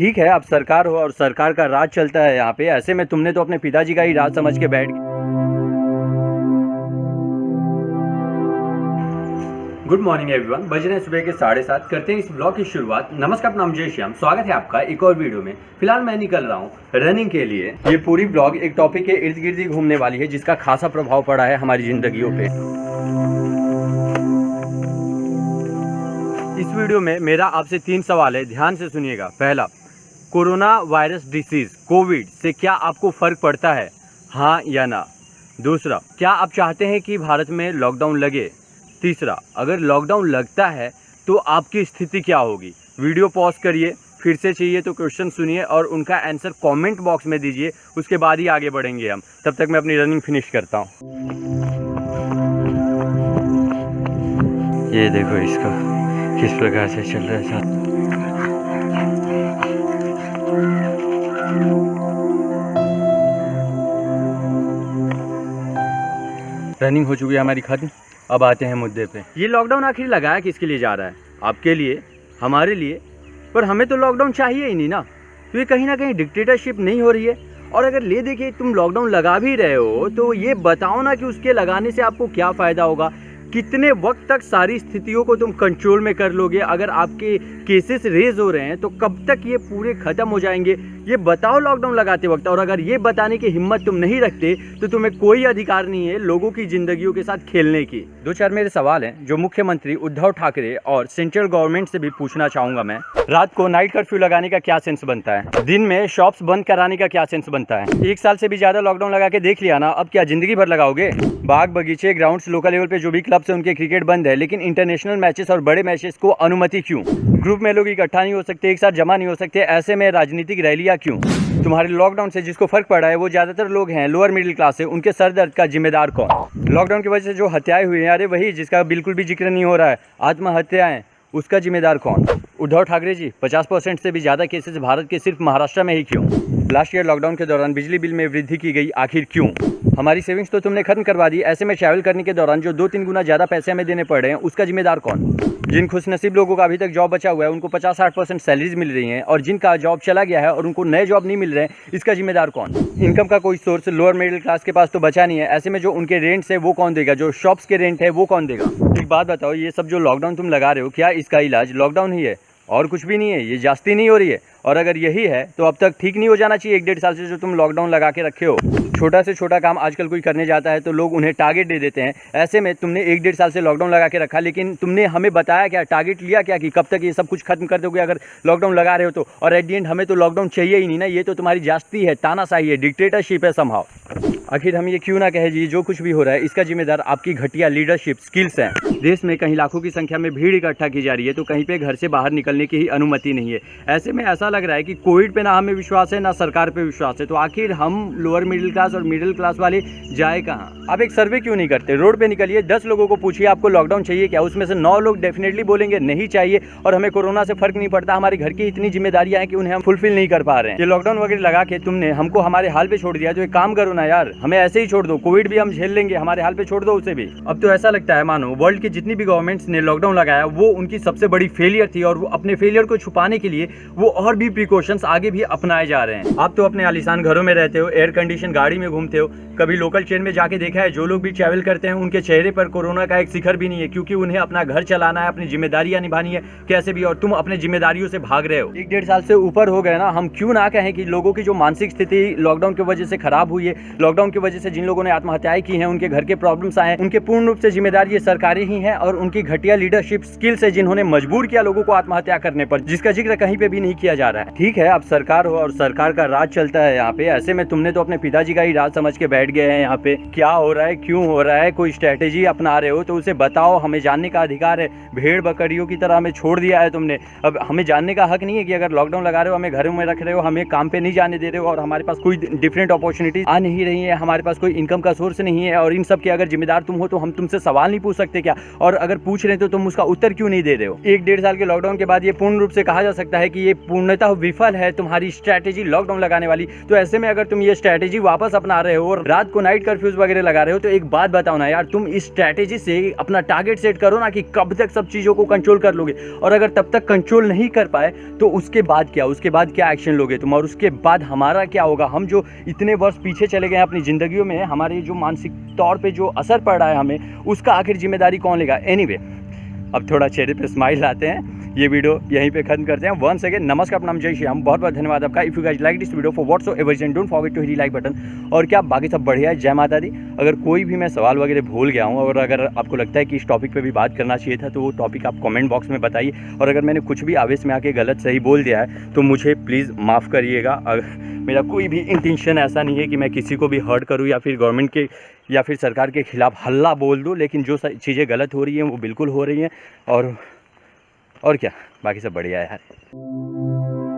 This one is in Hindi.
ठीक है, अब सरकार हो और सरकार का राज चलता है यहाँ पे। ऐसे में तुमने तो अपने पिताजी का ही राज समझ के बैठ गए। गुड मॉर्निंग एवरीवन, बज रहे हैं सुबह के 7:30। करते हैं इस ब्लॉग की शुरुआत। नमस्कार, नाम जय श्याम, स्वागत है आपका एक और वीडियो में। फिलहाल मैं निकल रहा हूँ रनिंग के लिए। ये पूरी ब्लॉग एक टॉपिक के इर्द गिर्द ही घूमने वाली है जिसका खासा प्रभाव पड़ा है हमारी जिंदगियों पे। इस वीडियो में मेरा आपसे 3 सवाल है, ध्यान से सुनिएगा। पहला, कोरोना वायरस डिसीज कोविड से क्या आपको फर्क पड़ता है, हाँ या ना? दूसरा, क्या आप चाहते हैं कि भारत में लॉकडाउन लगे? तीसरा, अगर लॉकडाउन लगता है तो आपकी स्थिति क्या होगी? वीडियो पॉज करिए, फिर से चाहिए तो क्वेश्चन सुनिए और उनका आंसर कमेंट बॉक्स में दीजिए, उसके बाद ही आगे बढ़ेंगे हम। तब तक मैं अपनी रनिंग फिनिश करता हूँ। ये देखो इसका किस प्रकार से चल रहा है साथ। रनिंग हो चुकी है हमारी खत्म। अब आते हैं मुद्दे पे। ये लॉकडाउन आखिर लगाया किसके लिए जा रहा है? आपके लिए, हमारे लिए? पर हमें तो लॉकडाउन चाहिए ही नहीं ना। तो ये कहीं ना कहीं डिक्टेटरशिप नहीं हो रही है? और अगर ले देखिए तुम लॉकडाउन लगा भी रहे हो तो ये बताओ ना कि उसके लगाने से आपको क्या फ़ायदा होगा, कितने वक्त तक सारी स्थितियों को तुम कंट्रोल में कर लोगे। अगर आपके केसेस रेज हो रहे हैं तो कब तक ये पूरे ख़त्म हो जाएंगे, ये बताओ लॉकडाउन लगाते वक्त। और अगर ये बताने की हिम्मत तुम नहीं रखते तो तुम्हें कोई अधिकार नहीं है लोगों की जिंदगियों के साथ खेलने की। 2-4 मेरे सवाल हैं जो मुख्यमंत्री उद्धव ठाकरे और सेंट्रल गवर्नमेंट से भी पूछना चाहूँगा मैं। रात को नाइट कर्फ्यू लगाने का क्या सेंस बनता है? दिन में शॉप्स बंद कराने का क्या सेंस बनता है? 1 साल से भी ज़्यादा लॉकडाउन लगा के देख लिया ना, अब क्या ज़िंदगी भर लगाओगे? बाग बगीचे, ग्राउंड्स, लोकल लेवल पे जो भी क्लब से उनके क्रिकेट बंद है, लेकिन इंटरनेशनल मैचेस और बड़े मैचेस को अनुमति क्यों? ग्रुप में लोग इकट्ठा नहीं हो सकते, एक साथ जमा नहीं हो सकते, ऐसे में राजनीतिक रैलियां क्यों? तुम्हारे लॉकडाउन से जिसको फर्क पड़ा है वो ज्यादातर लोग हैं लोअर मिडिल क्लास से। उनके सर दर्द का जिम्मेदार कौन? लॉकडाउन की वजह से जो हत्याएं हुई हैं, अरे वही जिसका बिल्कुल भी जिक्र नहीं हो रहा है, आत्महत्याएं, उसका जिम्मेदार कौन? उद्धव ठाकरे जी, 50% से भी ज़्यादा केसेस भारत के सिर्फ महाराष्ट्र में ही क्यों? लास्ट ईयर लॉकडाउन के दौरान बिजली बिल में वृद्धि की गई, आखिर क्यों? हमारी सेविंग्स तो तुमने खत्म करवा दी, ऐसे में ट्रैवल करने के दौरान जो 2-3 गुना ज़्यादा पैसे हमें देने पड़ रहे हैं, उसका जिम्मेदार कौन? जिन खुशनसीब लोगों का अभी तक जॉब बचा हुआ है उनको 50-60% सैलरीज मिल रही हैं, और जिनका जॉब चला गया है और उनको नए जॉब नहीं मिल रहे हैं, इसका जिम्मेदार कौन? इनकम का कोई सोर्स लोअर मिडिल क्लास के पास तो बचा नहीं है, ऐसे में जो उनके रेंट्स है वो कौन देगा? जो शॉप्स के रेंट है वो कौन देगा? एक बात बताओ, ये सब जो लॉकडाउन तुम लगा रहे हो, क्या इसका इलाज लॉकडाउन ही है और कुछ भी नहीं है? ये जास्ती नहीं हो रही है, और अगर यही है तो अब तक ठीक नहीं हो जाना चाहिए 1-1.5 साल से जो तुम लॉकडाउन लगा के रखे हो? छोटा से छोटा काम आजकल कोई करने जाता है तो लोग उन्हें टारगेट दे देते हैं। ऐसे में तुमने 1-1.5 साल से लॉकडाउन लगा के रखा, लेकिन तुमने हमें बताया क्या, टारगेट लिया क्या कि कब तक ये सब कुछ खत्म कर दोगे अगर लॉकडाउन लगा रहे हो तो? और एट दी एंड हमें तो लॉकडाउन चाहिए ही नहीं ना। ये तो तुम्हारी जास्ती है, तानाशाही है, डिक्टेटरशिप है समहाउ। आखिर हम ये क्यों ना कहे जी, जो कुछ भी हो रहा है इसका जिम्मेदार आपकी घटिया लीडरशिप स्किल्स हैं। देश में कहीं लाखों की संख्या में भीड़ इकट्ठा की जा रही है तो कहीं पे घर से बाहर निकलने की ही अनुमति नहीं है। ऐसे में ऐसा लग रहा है कि कोविड पे ना हमें विश्वास है ना सरकार पे विश्वास है, तो आखिर हम लोअर मिडिल क्लास और मिडिल क्लास वाले जाए कहाँ? आप एक सर्वे क्यों नहीं करते? रोड पे निकलिए, 10 लोगों को पूछिए आपको लॉकडाउन चाहिए क्या, उसमें से 9 लोग डेफिनेटली बोलेंगे नहीं चाहिए, और हमें कोरोना से फर्क नहीं पड़ता, हमारे घर की इतनी जिम्मेदारियां हैं कि उन्हें हम फुलफिल नहीं कर पा रहे हैं। ये लॉकडाउन वगैरह लगा के तुमने हमको हमारे हाल पे छोड़ दिया, तो एक काम करो ना यार, हमें ऐसे ही छोड़ दो, कोविड भी हम झेल लेंगे, हमारे हाल पे छोड़ दो उसे भी। अब तो ऐसा लगता है मानो वर्ल्ड की जितनी भी गवर्नमेंट्स ने लॉकडाउन लगाया वो उनकी सबसे बड़ी फेलियर थी, और वो अपने फेलियर को छुपाने के लिए वो और भी प्रिकॉशंस आगे भी अपनाए जा रहे हैं। आप तो अपने आलीशान घरों में रहते हो, एयर कंडीशन गाड़ी में घूमते हो, कभी लोकल ट्रेन में जाके देखा है जो लोग भी ट्रैवल करते हैं उनके चेहरे पर कोरोना का एक शिखर भी नहीं है, क्योंकि उन्हें अपना घर चलाना है, अपनी जिम्मेदारियां निभानी है कैसे भी, और तुम अपने जिम्मेदारियों से भाग रहे हो। 1-1.5 साल से ऊपर हो गए ना, हम क्यों ना कहें कि लोगों की जो मानसिक स्थिति लॉकडाउन की वजह से खराब हुई है, लॉकडाउन की वजह से जिन लोगों ने आत्महत्याएं की हैं, उनके घर के प्रॉब्लम्स आए हैं, उनके पूर्ण रूप से जिम्मेदार ये सरकारें ही हैं, और उनकी घटिया लीडरशिप स्किल्स है जिन्होंने मजबूर किया लोगों को आत्महत्या करने पर, जिसका जिक्र कहीं पे भी नहीं किया जा रहा है। ठीक है, अब सरकार हो और सरकार का राज चलता है यहाँ पे, ऐसे में तुमने तो अपने पिताजी का ही राज समझ के बैठ गए हैं यहाँ पे। क्या हो रहा है, क्यों हो रहा है, कोई स्ट्रेटेजी अपना रहे हो तो उसे बताओ, हमें जानने का अधिकार है। भेड़ बकरियों की तरह हमें छोड़ दिया है तुमने, अब हमें जानने का हक नहीं है कि अगर लॉकडाउन लगा रहे हो, हमें घरों में रख रहे हो, हमें काम पे नहीं जाने दे रहे हो, और हमारे पास कोई डिफरेंट अपॉर्चुनिटीज आ नहीं रही है, हमारे पास कोई इनकम का सोर्स नहीं है, और इन सब के अगर जिम्मेदार तुम हो तो हम तुमसे सवाल नहीं पूछ सकते क्या? और अगर पूछ रहे हैं तो तुम उसका उत्तर क्यों नहीं दे रहे हो? 1-1.5 साल के लॉकडाउन के बाद ये पूर्ण रूप से कहा जा सकता है कि ये पूर्णतः अंततः विफल है तुम्हारी स्ट्रैटेजी लॉकडाउन लगाने वाली। तो ऐसे में अगर तुम ये स्ट्रैटेजी वापस अपना रहे हो और रात को नाइट कर्फ्यूज वगैरह लगा रहे हो, तो एक बात बताओ ना यार, तुम इस स्ट्रैटेजी से अपना टारगेट सेट करो ना कि कब तक सब चीज़ों को कंट्रोल कर लोगे। और अगर तब तक कंट्रोल नहीं कर पाए तो उसके बाद क्या, उसके बाद क्या एक्शन लोगे तुम, और उसके बाद हमारा क्या होगा। हम जो इतने वर्ष पीछे चले गए हैं अपनी ज़िंदगियों में, हमारे जो मानसिक तौर पर जो असर पड़ रहा है हमें, उसका आखिर जिम्मेदारी कौन लेगा। एनीवे, अब थोड़ा चेहरे पे स्माइल लाते हैं, ये वीडियो यहीं पे खत्म करते हैं। वंस अगेन नमस्कार, प्रणाम, जय श्री राम, बहुत बहुत धन्यवाद आपका। If you guys like this video for whatsoever reason, don't forget to hit like button. और क्या बाकी सब बढ़िया है, जय माता दी। अगर कोई भी मैं सवाल वगैरह भूल गया हूँ और अगर आपको लगता है कि इस टॉपिक पे भी बात करना चाहिए था, तो वो टॉपिक आप कमेंट बॉक्स में बताइए। और अगर मैंने कुछ भी आवेश में आके गलत सही बोल दिया है तो मुझे प्लीज़ माफ़ करिएगा। मेरा कोई भी इंटेंशन ऐसा नहीं है कि मैं किसी को भी हर्ट करूँ या फिर गवर्नमेंट के या फिर सरकार के खिलाफ हल्ला बोल दूँ, लेकिन जो चीज़ें गलत हो रही हैं वो बिल्कुल हो रही हैं। और क्या, बाकी सब बढ़िया है यार।